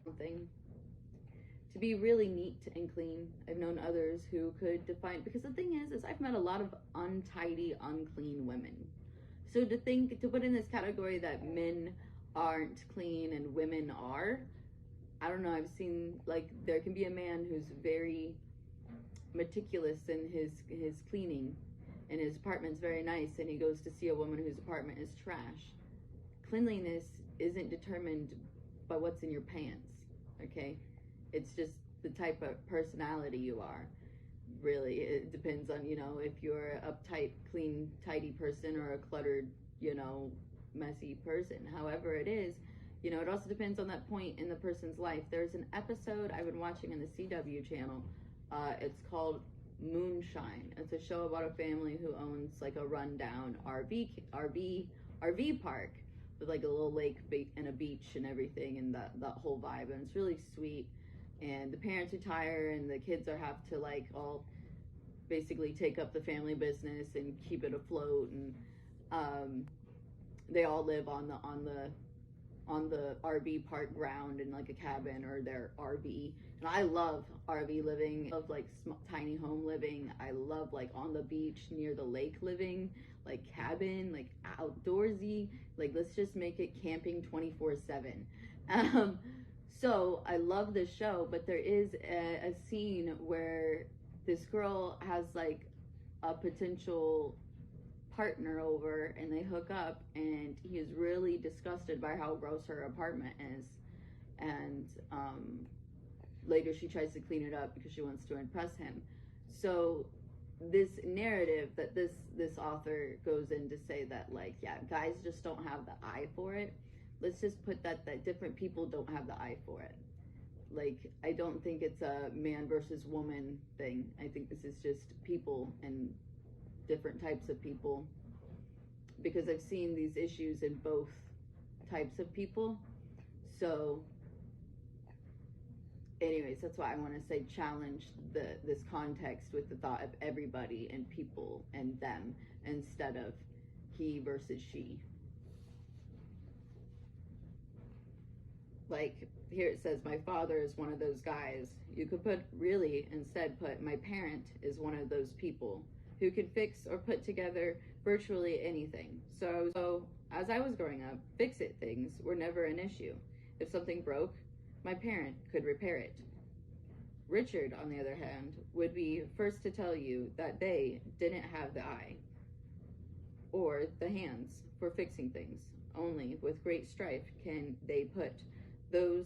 something to be really neat and clean. I've known others who could define, because the thing is I've met a lot of untidy, unclean women. So to put in this category that men aren't clean and women are, I don't know. I've seen, like, there can be a man who's very meticulous in his cleaning, and his apartment's very nice, and he goes to see a woman whose apartment is trash. Cleanliness isn't determined by what's in your pants, okay? It's just the type of personality you are. Really, it depends on, if you're an uptight, clean, tidy person, or a cluttered, messy person. However it is, it also depends on that point in the person's life. There's an episode I've been watching on the CW channel. It's called Moonshine. It's a show about a family who owns like a rundown RV park with like a little lake and a beach and everything, and that whole vibe. And it's really sweet. And the parents retire, and the kids have to like all basically take up the family business and keep it afloat. And they all live on the RV park ground in like a cabin or their RV. And I love RV living. I love like tiny home living. I love like on the beach near the lake living, like cabin, like outdoorsy. Like, let's just make it camping 24/7. So I love this show, but there is a scene where this girl has like a potential partner over, and they hook up, and he is really disgusted by how gross her apartment is. And later she tries to clean it up because she wants to impress him. So this narrative that this author goes in to say that, like, yeah, guys just don't have the eye for it. Let's just put that different people don't have the eye for it. Like, I don't think it's a man versus woman thing. I think this is just people and different types of people, because I've seen these issues in both types of people. So anyways, that's why I want to say challenge this context with the thought of everybody and people and them, instead of he versus she. Like, here it says, my father is one of those guys. You could instead put, my parent is one of those people who can fix or put together virtually anything. So as I was growing up, fix-it things were never an issue. If something broke, my parent could repair it. Richard, on the other hand, would be first to tell you that they didn't have the eye or the hands for fixing things. Only with great strife can they put those